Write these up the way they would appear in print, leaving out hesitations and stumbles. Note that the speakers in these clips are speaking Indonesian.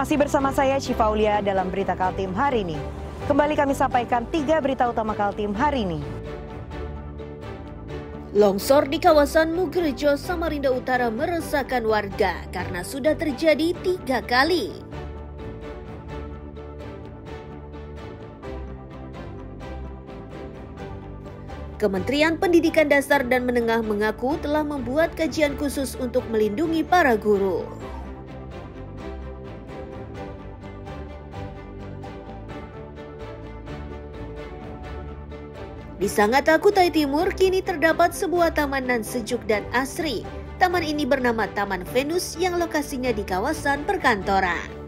Masih bersama saya Syifa Aulia dalam Berita Kaltim hari ini. Kembali kami sampaikan 3 berita utama Kaltim hari ini. Longsor di kawasan Mugerejo, Samarinda Utara meresahkan warga karena sudah terjadi 3 kali. Kementerian Pendidikan Dasar dan Menengah mengaku telah membuat kajian khusus untuk melindungi para guru. Di Sangatta, Kutai Timur, kini terdapat sebuah taman nan sejuk dan asri. Taman ini bernama Taman Venus yang lokasinya di kawasan perkantoran.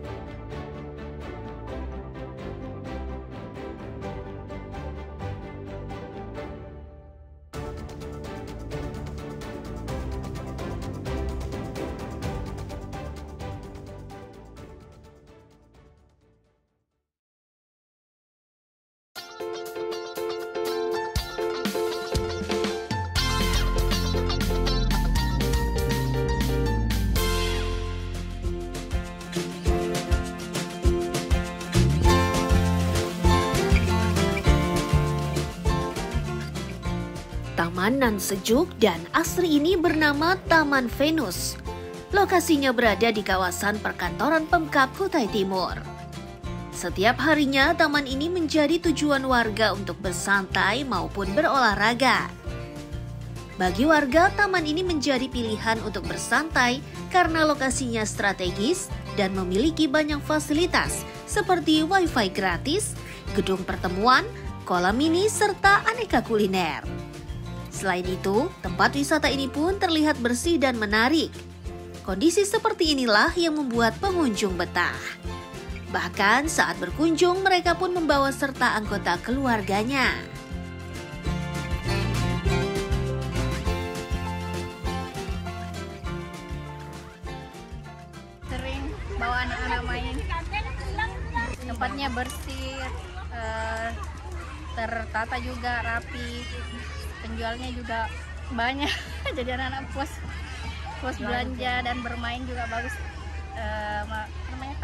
Taman nan sejuk dan asri ini bernama Taman Venus. Lokasinya berada di kawasan perkantoran Pemkab Kutai Timur. Setiap harinya taman ini menjadi tujuan warga untuk bersantai maupun berolahraga. Bagi warga, taman ini menjadi pilihan untuk bersantai karena lokasinya strategis dan memiliki banyak fasilitas seperti wifi gratis, gedung pertemuan, kolam mini, serta aneka kuliner. Selain itu, tempat wisata ini pun terlihat bersih dan menarik. Kondisi seperti inilah yang membuat pengunjung betah. Bahkan saat berkunjung, mereka pun membawa serta anggota keluarganya. Sering bawa anak-anak main. Tempatnya bersih, tertata juga rapi. Penjualnya juga banyak, jadi anak-anak puas belanja dan bermain juga bagus.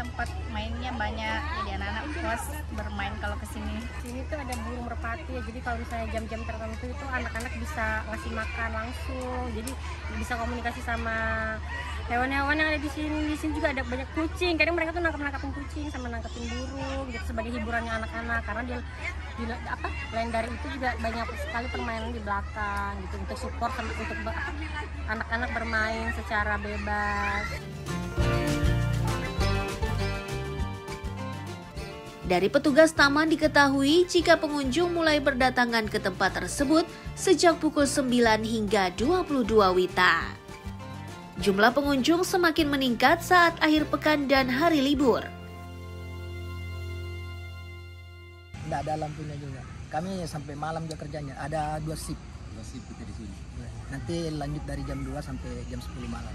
Tempat mainnya banyak, jadi anak-anak puas bermain kalau kesini. Sini tuh ada burung merpati ya, jadi kalau misalnya jam-jam tertentu itu anak-anak bisa ngasih makan langsung, jadi bisa komunikasi sama hewan-hewan yang ada di sini. Di sini juga ada banyak kucing, kadang mereka tuh nangkepin kucing sama nangkepin burung gitu sebagai hiburannya anak-anak, karena lain dari itu juga banyak sekali permainan di belakang gitu untuk support sama untuk anak-anak bermain secara bebas. Dari petugas taman diketahui jika pengunjung mulai berdatangan ke tempat tersebut sejak pukul 9 hingga 22 WITA. Jumlah pengunjung semakin meningkat saat akhir pekan dan hari libur. Tidak ada lampunya juga. Kami sampai malam juga kerjanya. Ada 2 shift. 2 shift kita di sini. Nanti lanjut dari jam 2 sampai jam 10 malam.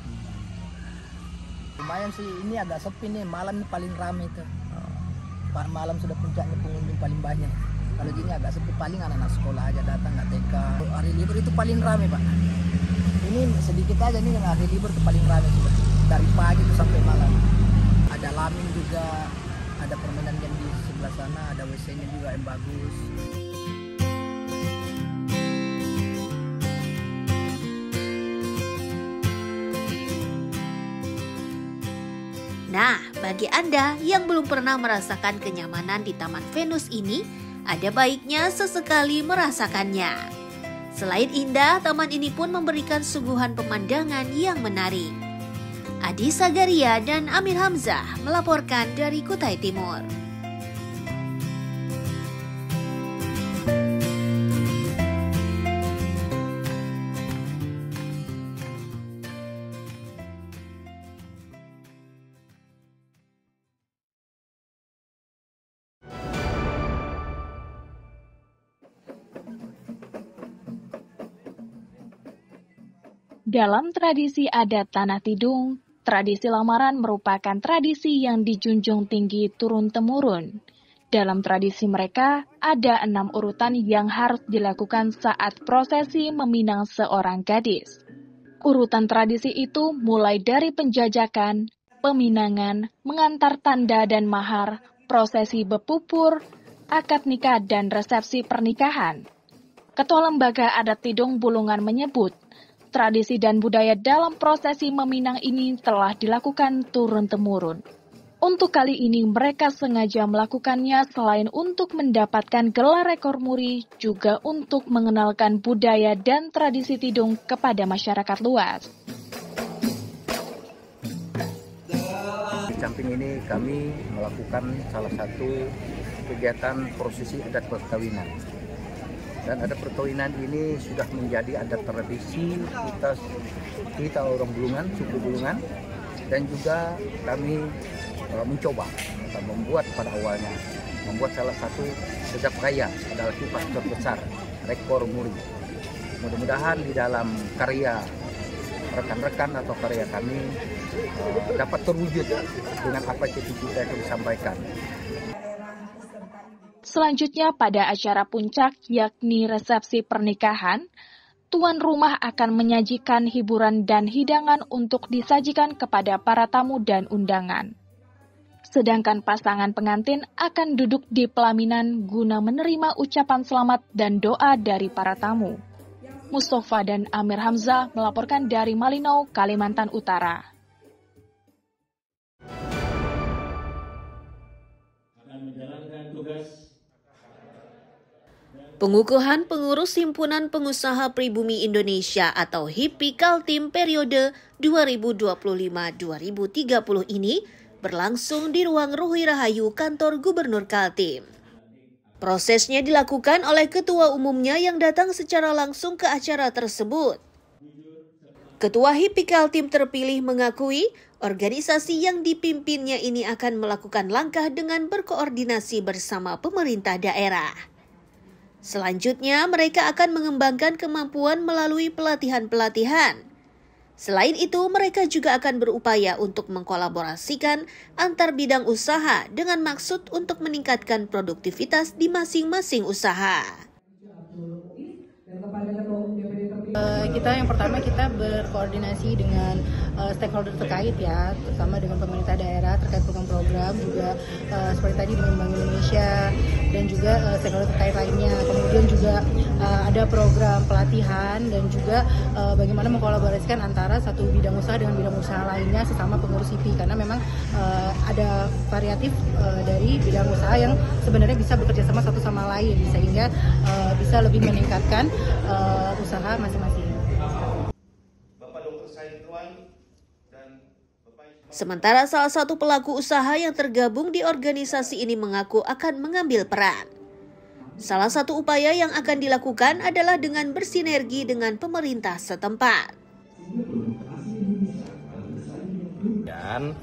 Lumayan sih, ini agak sepi nih. Malam ini paling ramai itu. Malam sudah puncaknya pengunjung paling banyak. Kalau gini agak sepi, paling anak-anak sekolah aja datang, nggak TK. Hari libur itu paling ramai, Pak. Ini sedikit aja nih, hari libur itu paling ramai. Dari pagi itu sampai malam. Ada lamin juga, ada permainan game di sebelah sana, ada WC-nya juga yang bagus. Nah, bagi Anda yang belum pernah merasakan kenyamanan di Taman Venus ini, ada baiknya sesekali merasakannya. Selain indah, taman ini pun memberikan suguhan pemandangan yang menarik. Adi Sagaria dan Amir Hamzah melaporkan dari Kutai Timur. Dalam tradisi adat Tanah Tidung, tradisi lamaran merupakan tradisi yang dijunjung tinggi turun-temurun. Dalam tradisi mereka, ada 6 urutan yang harus dilakukan saat prosesi meminang seorang gadis. Urutan tradisi itu mulai dari penjajakan, peminangan, mengantar tanda dan mahar, prosesi bepupur, akad nikah dan resepsi pernikahan. Ketua Lembaga Adat Tidung Bulungan menyebut, tradisi dan budaya dalam prosesi meminang ini telah dilakukan turun-temurun. Untuk kali ini mereka sengaja melakukannya selain untuk mendapatkan gelar rekor muri, juga untuk mengenalkan budaya dan tradisi Tidung kepada masyarakat luas. Di samping ini kami melakukan salah satu kegiatan prosesi adat perkawinan. Dan adat perkawinan ini sudah menjadi adat tradisi kita orang Bulungan, suku Bulungan, dan juga kami mencoba atau membuat pada awalnya salah satu sejak kaya adalah kipas terbesar rekor muri. Mudah-mudahan di dalam karya rekan-rekan atau karya kami dapat terwujud dengan apa cita-cita yang disampaikan. Selanjutnya pada acara puncak yakni resepsi pernikahan, tuan rumah akan menyajikan hiburan dan hidangan untuk disajikan kepada para tamu dan undangan. Sedangkan pasangan pengantin akan duduk di pelaminan guna menerima ucapan selamat dan doa dari para tamu. Mustafa dan Amir Hamzah melaporkan dari Malinau, Kalimantan Utara. Pengukuhan pengurus Himpunan Pengusaha Pribumi Indonesia atau HIPI Kaltim periode 2025-2030 ini berlangsung di ruang Ruhi Rahayu kantor Gubernur Kaltim. Prosesnya dilakukan oleh ketua umumnya yang datang secara langsung ke acara tersebut. Ketua HIPI Kaltim terpilih mengakui organisasi yang dipimpinnya ini akan melakukan langkah dengan berkoordinasi bersama pemerintah daerah. Selanjutnya, mereka akan mengembangkan kemampuan melalui pelatihan-pelatihan. Selain itu, mereka juga akan berupaya untuk mengkolaborasikan antar bidang usaha dengan maksud untuk meningkatkan produktivitas di masing-masing usaha. Yang pertama kita berkoordinasi dengan stakeholder terkait ya, terutama dengan pemerintah daerah terkait program-program, juga seperti tadi dengan Bank Indonesia dan juga stakeholder terkait lainnya. Kemudian juga ada program pelatihan dan juga bagaimana mengkolaborasikan antara satu bidang usaha dengan bidang usaha lainnya sesama pengurus HIPI, karena memang ada variatif dari bidang usaha yang sebenarnya bisa bekerja sama satu sama lain sehingga bisa lebih meningkatkan usaha masing-masing. Sementara salah satu pelaku usaha yang tergabung di organisasi ini mengaku akan mengambil peran. Salah satu upaya yang akan dilakukan adalah dengan bersinergi dengan pemerintah setempat. Dan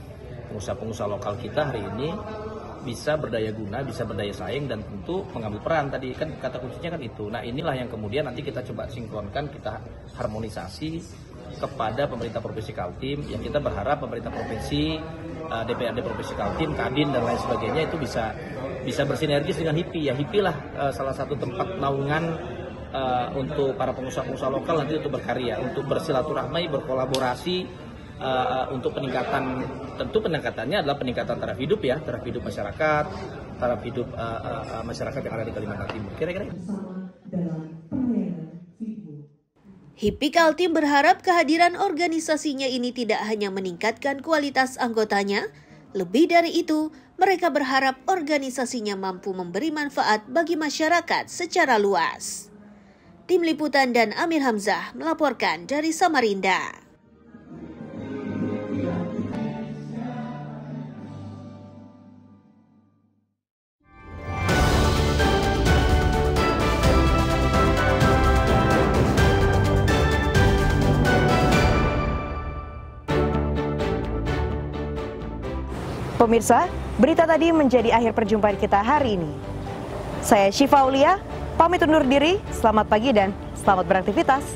pengusaha-pengusaha lokal kita hari ini bisa berdaya guna, bisa berdaya saing, dan tentu mengambil peran. Tadi kan kata kuncinya kan itu. Nah, inilah yang kemudian nanti kita coba sinkronkan, kita harmonisasi kepada pemerintah Provinsi Kaltim, yang kita berharap pemerintah provinsi, DPRD Provinsi Kaltim, Kadin dan lain sebagainya itu bisa bersinergis dengan HIPI. Ya, HIPI lah salah satu tempat naungan untuk para pengusaha-pengusaha lokal nanti untuk berkarya, untuk bersilaturahmi, berkolaborasi untuk peningkatan. Tentu peningkatannya adalah peningkatan taraf hidup ya, taraf hidup masyarakat, taraf hidup masyarakat yang ada di Kalimantan Timur. Kira-kira HIPI Kaltim berharap kehadiran organisasinya ini tidak hanya meningkatkan kualitas anggotanya, lebih dari itu, mereka berharap organisasinya mampu memberi manfaat bagi masyarakat secara luas. Tim Liputan dan Amir Hamzah melaporkan dari Samarinda. Pemirsa, berita tadi menjadi akhir perjumpaan kita hari ini. Saya Syifa Aulia, pamit undur diri, selamat pagi dan selamat beraktivitas.